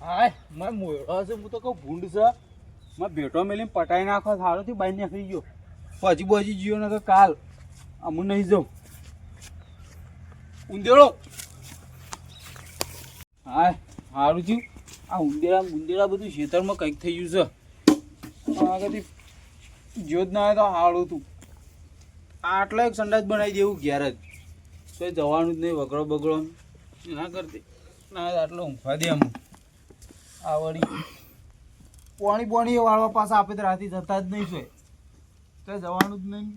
હાય મેં મોયો છે હું તો કહું ભૂંડ છે મેં ભેટો મેલીને પટાઈ નાખો સારોથી બહાર નીકળી ગયો પછી બજી ગયો ને કાલ અમું નહીં જાઉં ઉંદેડો હાય સારું થયું આ ઉંદેડા બધું ખેતરમાં કંઈક થઈ ગયું છે આગળથી જ્યોત ના આવે તો હારું હતું આટલો એક સંડાસ બનાવી દેવું ઘેર જ તો જવાનું જ નહીં વગડો બગડો ના કરતી ના આટલો ઊંઘવા દે અમુક આ વળી પોણી વાળવા પાસે આપે તો રાતે જતા જ નહીં સોય તો જવાનું જ નહીં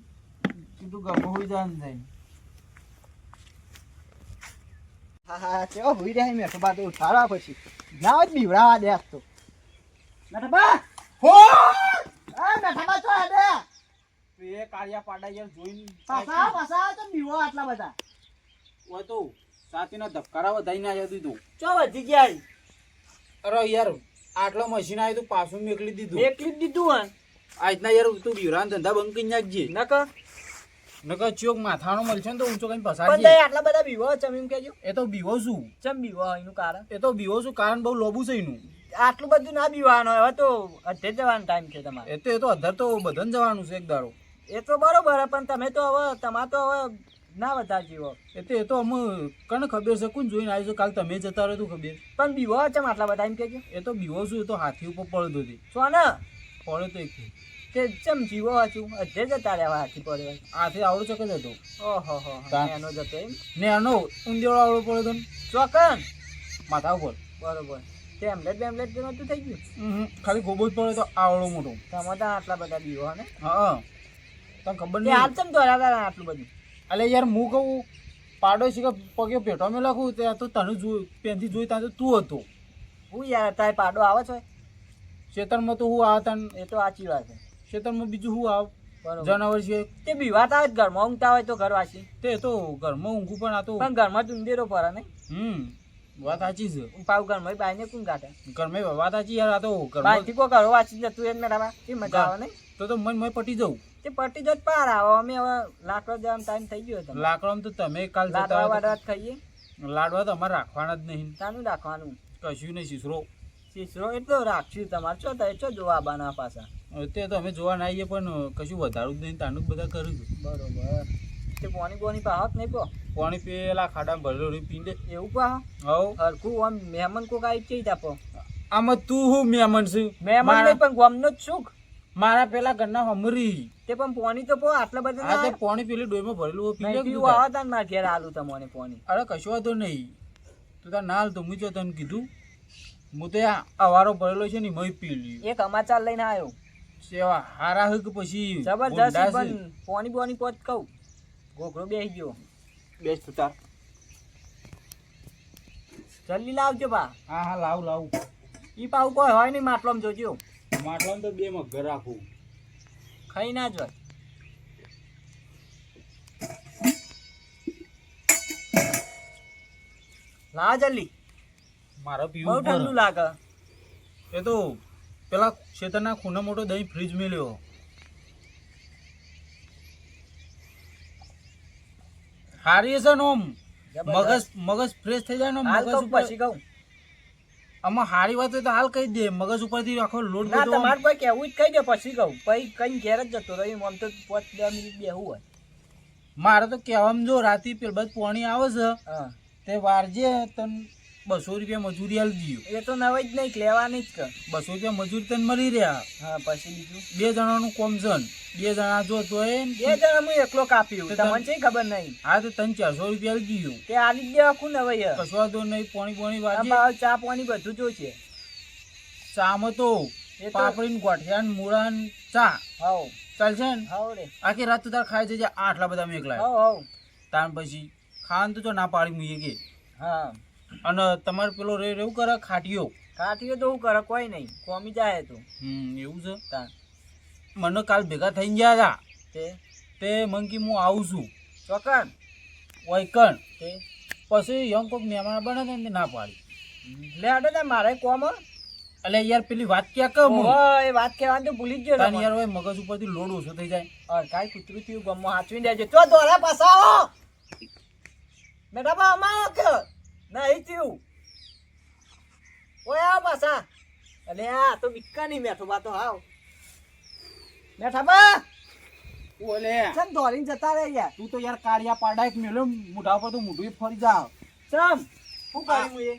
કીધું ગમો હોઈ જવાનું થાય હા કેવો હોઈ રહ્યા મેં ખબર તો ઉઠાડવા પછી ના જ બીવડાવા દે આજ તો મેઠાબા હો મેઠાબા છો હેડે એ કાળિયા પાડા યાર જોઈને પાછા તો બીવો આટલા બધા હોય તો સાથીના ધબકારા વધારી ના જતું તું ચો વધી ગયા અરે યાર આટલો મશીન આવ્યું તું પાછું મેકલી દીધું એકલી જ દીધું હન આજના યાર તું બીવરાન ધંધા બંધ કરી નાખજે નકર ચોક માથાનો મળશે ને તો ઊંચો કઈ પસાર આટલા બધા બીવો ચમ એમ કેજો એ તો બીવો શું ચમ બીવો એનું કારણ એ તો બીવો શું કારણ બહુ લોબુ છે એનું આટલું બધું ના બીવાનું હવે તો અધે જવાનો ટાઈમ છે તમારે એ તો અધર તો બધાને જવાનું છે એક દારો એ તો બરોબર પણ તમે તો હવે તમારે તો હવે ના વધારે જીવો એ તો અમે કને ખબર છે કોણ જોઈને આવ્યું છે કાલ તમે જતા રહ્યો તું ખબર પણ બીવો ચમ આટલા બધા એમ કેજો એ તો બીવો શું એ તો હાથી ઉપર પડતો હતી શું ને પડે તો એક તે ચમ જીવો હતું અધે જતા રહ્યા હાથી પડે હાથી આવડો ચક જ હતો ઓહો એનો જતો એમ ને એનો ઊંધેડો આવડો પડ્યો હતો ચોકન માથા ઉપર બરોબર ટેમ્પલેટ બેમ્પલેટ તો નતું થઈ ગયું ખાલી ગોબો જ પડ્યો તો આવડો મોટો તમારા આટલા બધા બીવો ને હા તને ખબર નહીં હાલ ચમ દોડ્યા આટલું બધું અલે યાર હું કહું પાડોશી કે પગે પેટો મેં લખું ત્યાં તો તને જોયું પેનથી જોઈ ત્યાં તો તું હતો હું યાર તારે પાડો આવે છે ખેતરમાં તો હું આવતા એ તો સાચી વાત છે ખેતરમાં બીજું હું આવ બરોબર જનાવર છે તે બીવાતા હોય ઘરમાં ઊંઘતા હોય તો ઘરવાસી તે તો ઘરમાં ઊંઘું પણ આ તો પણ ઘરમાં તો ઊંધેરો પડે ને વાત સાચી છે પાવ ઘરમાં બાઈને કોણ કાઢે ઘરમાં વાત સાચી યાર આ તો બાઈથી કોઈ ઘરો વાંચી જતું એમ મેળામાં એ મજા આવે ને તો મન પટી જવું તે પટી જો પાર આવો અમે હવે લાકડો જવાનો ટાઈમ થઈ ગયો હતો લાકડામાં તો તમે કાલ લાડવા વાડવા ખાઈએ લાડવા તો અમારે રાખવાના જ નહીં તાનું રાખવાનું કશું નહીં શીશરો એટલો રાખશું તમારે ચો તો ચો જોવા બાના પાછા તે તો અમે જોવા ના આવીએ પણ કશું વધારું જ નહીં તાનું જ બધા કર્યું બરોબર તે પોની પાહત નહીં પો પાણી પેલા ખાડામાં ભરેલું પીંડે એવું પાહ હવ હરખું આમ મહેમાન કોક આવી કઈ આપો આમાં તું હું મહેમાન છું મહેમાન નહીં પણ ગામનો જ સુખ મારા પેલા ઘરના હમરી તે પણ પોણી તો પો આટલા બધા આ તે પાણી પેલી ડોયમાં ભરેલું પીંડે પીવું આવા તાન માર ઘેર આલું તમને પોણી અરે કશું વાંધો નહીં તું તાર નાલ તો મુજો તને કીધું હું તો અવારો ભરેલો છે ને મય પી લ્યું એક સમાચાર લઈને આવ્યો સેવા હારા હોય કે પછી જબરજસ્ત પણ પોણી પોત કહું ગોખરો બેસી ગયો બેસ તું તાર જલ્દી લાવજો બા હા લાવું ઈ પાવ કોઈ હોય નહીં માટલામાં જોજો માટલામાં તો બે મગર રાખું ખાઈ ના જોય લાવ જલ્દી મારા બહુ પીવું ઠંડુ લાગે એ તો પેલા ખેતરના ખૂણા મોટો દહીં ફ્રીજ મેલ્યો હારી છે નો મગજ ફ્રેશ થઈ જાય ને મગજ પછી કહું આમાં હારી વાત હોય તો હાલ કહી દે મગજ ઉપરથી આખો લોડ ના તમારે કોઈ કહેવું જ કહી દે પછી કહું પછી કઈ ઘેર જ જતો રહ્યો આમ તો 5-10 મિનિટ બેહવું હોય મારે તો કહેવામાં જો રાતે પેલ બધ પાણી આવે છે હા તે વારજે તને 200 રૂપિયા મજૂરી આલી દીધું એ તો નવાઈ જ નહીં લેવાની જ કર 200 રૂપિયા મજૂરી તને મળી રહ્યા હા પછી બીજું 2 જણાનું કોમ છે 2 જણા જો તો એ 2 જણા હું એકલો કાપ્યું તમને છે ખબર નહીં હા તો તને 400 રૂપિયા આલી દીધું તે આલી જ દેવા કું નવાઈ કશો વાંધો નહીં પાણી વારજે ચા પાણી બધું જોઈશે ચામાં તો પાપડી ને ગોઠિયા ને મૂળા ને ચા હાવ ચાલશે ને હાવ રે આખી રાત તો તાર ખાઈ જજે આટલા બધા મેકલા હાવ તાર પછી ખાવાનું તો જો ના પાડી મુઈએ કે હા અને તમારે પેલો રેવું કરે ખાટીઓ તો હું કરે કોઈ નહીં કોમી જાય તો એવું છે તાર મને કાલ ભેગા થઈ ગયા હતા તે મંકી હું આવું છું ચોકન વૈકણ તે પછી યંગ કોક મહેમાન બને ને ના પાડી લે આડે ને મારે કોમ એટલે યાર પેલી વાત ક્યાં કહું એ વાત કહેવાનું તો ભૂલી જ ગયો તાન યાર મગજ ઉપરથી લોડ ઓછો થઈ જાય કાંઈ કૂતરું થયું ગમમાં હાચવી દેજો તો દોરા પાછા આવો બેટા બા અમારો કે નહીં થયું ઓય આ પાછા અલે આ તો બિક્કાની મેઠો બા તો હાવ મેઠા બા ઓલે ચમ દોડીને જતા રહે યાર તું તો યાર કાળિયા પાડા એક મેલો મોઢા પર તો મોઢું ફરી જા ચમ શું કરી હું એ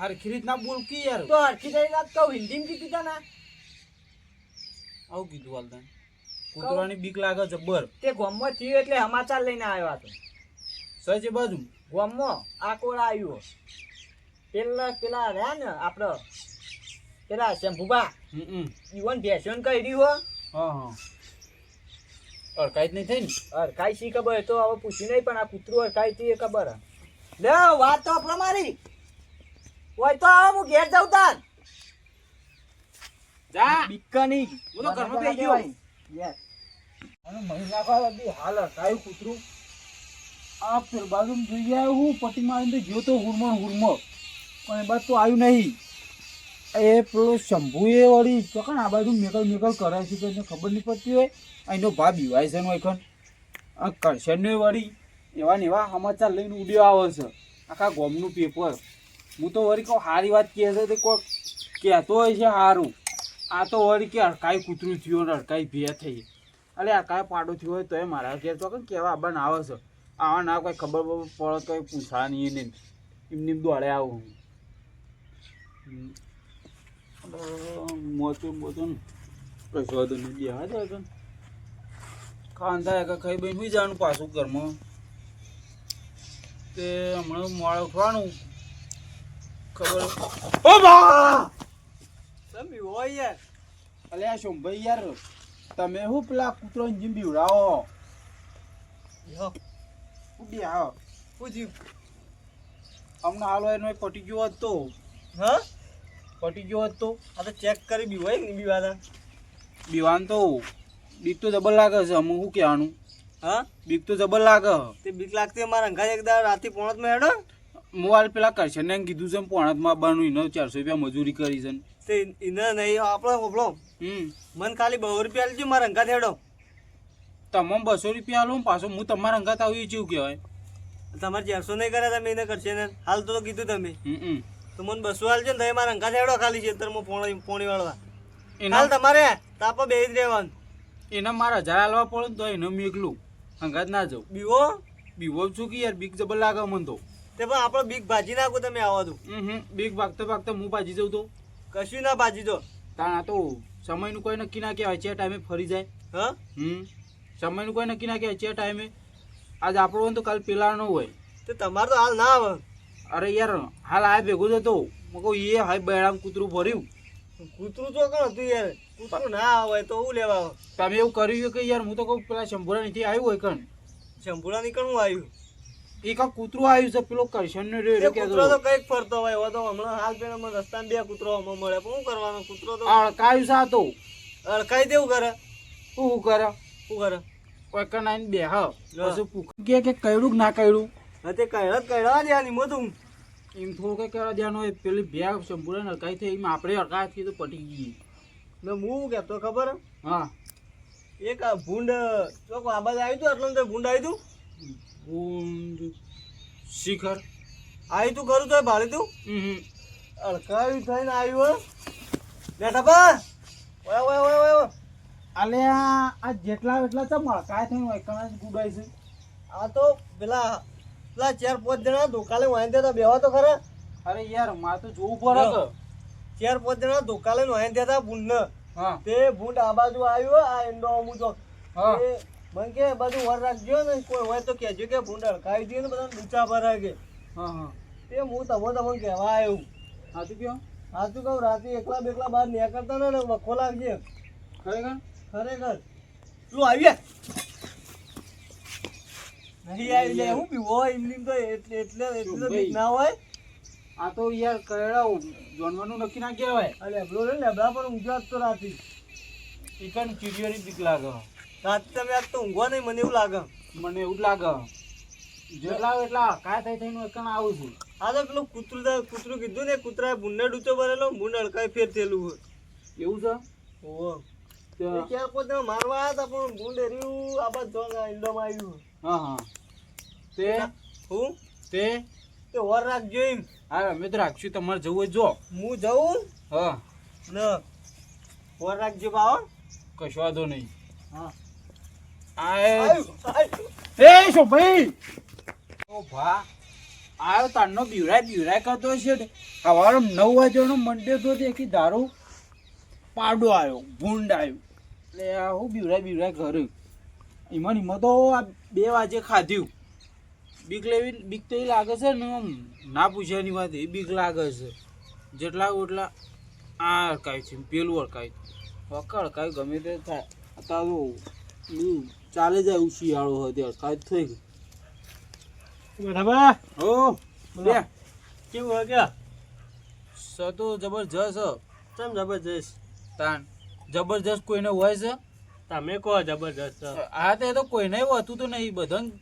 હરખી રીતના બોલ કી યાર તો હરખી થઈ વાત કહું હિન્દીમાં કીધું તા ના આવું કીધું હાલતા કૂતરાની બીક લાગે જબ્બર તે ગામમાં થયું એટલે સમાચાર લઈને આવ્યો હતો સજે બાજુ ગામમાં આ કોળ આવ્યો પેલા રહ્યા ને આપડે પેલા શંભુબા ઈવન ભેસન કરી હો હા હા અડકાઈ જ નહીં થઈ ને અરકાઈ શી ખબર તો હવે પૂછ્યું નહીં પણ આ કૂતરું અરકાઈ થી એ ખબર લે વાત તો આપણે મારી હોય તો આવો હું ઘેર જાઉં તાન જા બિક્કની હું તો ઘરમાં બેસી ગયો અને મહિલા કા બી હાલ અડકાયું કૂતરું આ ફેર બાજુ જોઈ આવ્યો હું પટ્ટી મારીને તો જો તો હુરમો પણ એ બાદ તો આવ્યું નહીં એ પેલો શંભુ એ વળી ચોકન આ બાજુ મેકલ કરે છે કે એને ખબર નહીં પડતી હોય અહીંનો ભા બીવાય છે એખન આ કરશનને વળી એવા ને એવા સમાચાર લઈને ઉડ્યો આવે છે આખા ગોમનું પેપર હું તો વળી કહું સારી વાત કહે છે તે કોઈ કહેતો હોય છે સારું આ તો વળી કે અડકાઈ કૂતરું થયું ને અડકાઈ ભે થઈ અરે અડકાઈ પાડો થયો હોય તો એ મારા ઘેર તો કેવા આબાને આવે છે આવા ના કોઈ ખબર પડે તો પૂછા નહીં એને એમને દોડે આવું મોચું કશો તો નહીં દેવા જાય ખાંધા કે ખાઈ બહેન બી જવાનું પાછું ઘરમાં તે હમણાં મોડે ઉઠવાનું ખબર ઓ બા સમી હોય યાર અલે આ શોભાઈ યાર તમે શું પેલા કૂતરો જીમ બીવડાવો ઉડી આવો પૂછ્યું હમણાં હાલો એનો પટી ગયો હોત તો હા પટી ગયો હોત તો આ તો ચેક કરી બી હોય ને બીવાદા બીવાન તો બીક તો જબર લાગે છે અમુક શું કહેવાનું હા બીક તો જબર લાગે તે બીક લાગતી અમારા અંગા એક દાડ રાતે પોણતમાં હેડો મોબાઈલ પેલા કરશે ને કીધું છે પોણતમાં આવવાનું એનો 400 રૂપિયા મજૂરી કરી છે તે એને નહીં આપણો હોબળો મન ખાલી 200 રૂપિયા લેજો મારા અંગા હેડો તમામ 200 રૂપિયા આલો પાછો હું તમારા અંગાત આવી જેવું કહેવાય તમારે 400 નહીં કરે તમે એને કરશે ને હાલ તો કીધું તમે તો મને 200 હાલજો ને તમે મારા અંગા હેડો ખાલી ખેતરમાં પોણી વાળવા હાલ તમારે તાપા બેસી જ રહેવાનું એને મારા 1000 હાલવા પડે ને તો એને મેકલું અંગાત ના જાઉં બીવો છું કે યાર બીક જબર લાગે મને તો તે પણ આપણે બીક ભાજી નાખો તમે આવો તો બીક ભાગતા હું ભાજી જાઉં તો કશું ના ભાજી દો તાણા તો સમયનું કોઈ નક્કી ના કહેવાય છે ટાઈમે ફરી જાય હા સમયનું કોઈ નક્કી ના કહેવાય છે ટાઈમે આજ આપણો હોય તો કાલ પેલાનો હોય તો તમારે તો હાલ ના આવે અરે યાર હાલ આ ભેગો જ હતો મેં કહું એ હાય બૈરામ કૂતરું ભર્યું કૂતરું તો કોણ હતું યાર કૂતરું ના આવે તો હું લેવા આવે તમે એવું કર્યું કે યાર હું તો કહું પેલા શંભુરા નીચે આવ્યું હોય કણ શંભુરા ની કણ હું આવ્યું એ કા કૂતરું આવ્યું છે પેલો કરશન ને રે કૂતરો તો કઈક ફરતો હોય એવો તો હમણાં હાલ પેલા મને રસ્તામાં 2 કૂતરો હમણાં મળે પણ શું કરવાનું કૂતરો તો અડકાયું છે આ તો અડકાઈ દેવું કરે શું કરે કોઈ કણ આવીને બે હા પછી કે કયડું કે ના કયડું તે કહેવા દેવાની મોતું એમ થોડું કઈ કરવા દેવાનું હોય પેલી બે શંભુરા ને અડકાઈ થઈ એમ આપણે અડકાઈ તો પટી ગઈ ને હું કહેતો ખબર હા એક ભૂંડ ચોક આબાદ આવ્યું હતું એટલે ભૂંડ આવ્યું હતું ભૂંડ શિખર આવ્યું તું ખરું તો ભાડે તું અડકાયું થઈને આવ્યું બેઠા બા ઓય અલે આ જેટલા એટલા ચમ અડકાય થઈને હોય કણા જ ગુડાય છે આ તો પેલા 4-5 જણા ધોકાલે વાંઈ દેતા બેવા તો ખરા અરે યાર મારે તો જોવું પડે કે 4-5 જણા ધોકાલે વાંઈ દેતા ભૂંડ ને હા તે ભૂંડ આ બાજુ આવ્યો આ એંડો અમુ તો હા મને કે બધું વર રાખજો ને કોઈ હોય તો કહેજો કે ભૂંડ અડકાવી દે ને બધા ડૂચા ભરાય કે હા હા તે હું તમને કહેવા આવ્યું સાચું કયો સાચું કહું રાતે એકલા બેકલા બહાર નીકળતા ને વખો લાગજે ખરેખર તું આવ્યા નહીં આવી લે હું બી હોય એમની તો એટલે બીક ના હોય આ તો યાર કરેડા જોનવાનું નક્કી ના કહેવાય અરે લેબડો ને લેબડા પર ઊંઘ્યો તો રાતે ચિકન ચીડિયોની બીક લાગે રાતે તમે આજ તો ઊંઘવા નહીં મને એવું લાગે મને એવું જ લાગે જેટલા એટલા કાય થઈ થઈને એકણ આવું છું આ તો પેલું કૂતરું કીધું ને કૂતરાએ ભૂંડને ડૂચો ભરેલો ભૂંડ અડકાઈ ફેર થયેલું હોય એવું છે ઓહો ક્યાં પોતે મારવા આવ્યા હતા પણ ભૂંડ એર્યું આ બાદ જોવા ઇન્ડોમાં આવ્યું હા તે હું તે વર રાખજો એમ હા અમે તો રાખશું, તમારે જવું હોય જો. હું જઉં હા ને ફોન રાખજો પાવો. કશો વાંધો નહીં. હા એ શું ભાઈ ઓ ભા આયો તારનો બીવરાય કરતો છે ને. સવારે 9 વાગ્યાનો મંડે તો દેખી દારૂ પાડો આવ્યો, ભૂંડ આવ્યો, એટલે આ હું બીવરાય ઘરે એમાં તો આ 2 વાગે ખાધ્યું. બીક તો એ લાગે છે ને, આમ ના પૂછ્યાની વાત, એ બીક લાગે છે. જેટલા ઓટલા આ અડકાય છે, પેલું અડકાય, અડકાય ગમે તે થાય. અત્યારે ચાલે જાય એવું શિયાળો હોય તે અડકાય થઈ ગયું. બરાબર. હો બે કેવું હોય કે તો જબરજસ્ત હ. ચમ જબરજસ્ત? તાન જબરજસ્ત કોઈને હોય છે? તમે કહો જબરજસ્ત. હા તે તો કોઈને હોતું તો નહીં,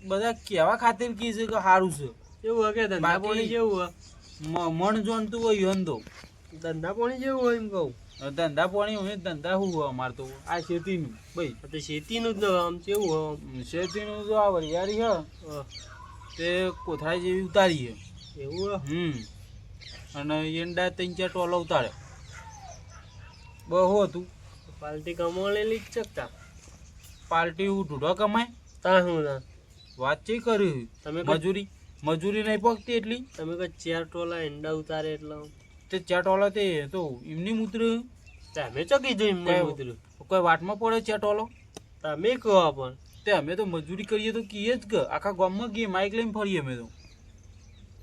બધા કેવા ખાતર કી છે કે સારું છે. કેવું હોય કે ધંધા પાણી કેવું હોય? મન જોનતું હોય એમ તો ધંધા પાણી કેવું હોય એમ કહું? ધંધા પાણી હોય, ધંધા શું હોય અમારે તો આ ખેતીનું ભાઈ. તો શેતીનું જ આમ કેવું હોય? ખેતીનું જો આ વરિયાળી છે તે કોથળા જેવી ઉતારી છે. એવું હોય? અને એંડા 3-4 ટોલો ઉતારે. બહુ હતું. પાર્ટી કમાણેલી જ ચકતા. પાર્ટી ઢૂઢો કમાય તા હું ના વાતચીત કરી. તમે મજૂરી નહીં પગતી એટલી. તમે કોઈ 4 ટોલા ઈંડા ઉતારે એટલે તે 4 ટોલા તે તો એમની મૂત્ર. તમે ચો કીધું એમને ઉતર્યું? કોઈ વાટમાં પડે 4 ટોલો? તમે કહો પણ તે અમે તો મજૂરી કરીએ તો કીએ જ કે આખા ગામમાં ગઈએ, માઇક લઈને ફરીએ અમે તો.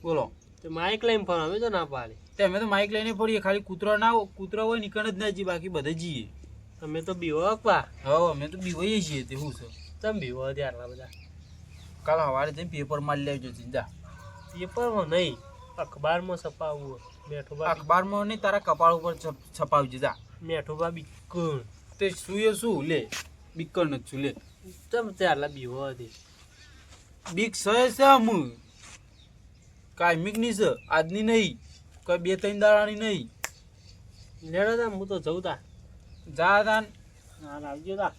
બોલો તો માઇક લઈને ફરો, અમે તો ના પાડી. તે અમે તો માઇક લઈને ફરીએ, ખાલી કૂતરા હોય નીકળ જ ના જઈએ, બાકી બધા જઈએ. તમે તો બીવો પા. હા અમે તો બીવાઈએ છીએ. તે શું છે? તમે બીવો હતી આટલા બધા? કાલ સવારે જઈને પેપર મારી લેજો ચિંતા. પેપરમાં નહીં, અખબારમાં છપાવવું. મેઠુબા અખબારમાં નહીં, તારા કપાળ ઉપર છપાવજે જા. મેઠુબા બીકણ તે શું શું લે બીકર નથી છું લે. ચમ તે આટલા બીવો હતી? બીક છે હું કાયમિક ની છે, આજની નહીં, કોઈ 2-3 દાડાની નહીં. લેડો તા હું તો જઉં તા. જા તાન હા આવજો તા.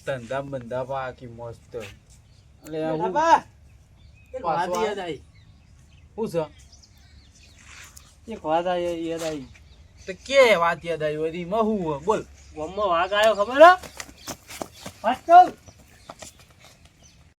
ધંધા બંધા પાકી મસ્ત. એટલે મેઠુબા, એક વાત યાદ આવી. શું છે? એક વાત યાદ આવી. તો કે વાત યાદ આવી બધી? એમાં શું બોલ? ગામમાં વાઘ આવ્યો ખબર હે? વાત કહું.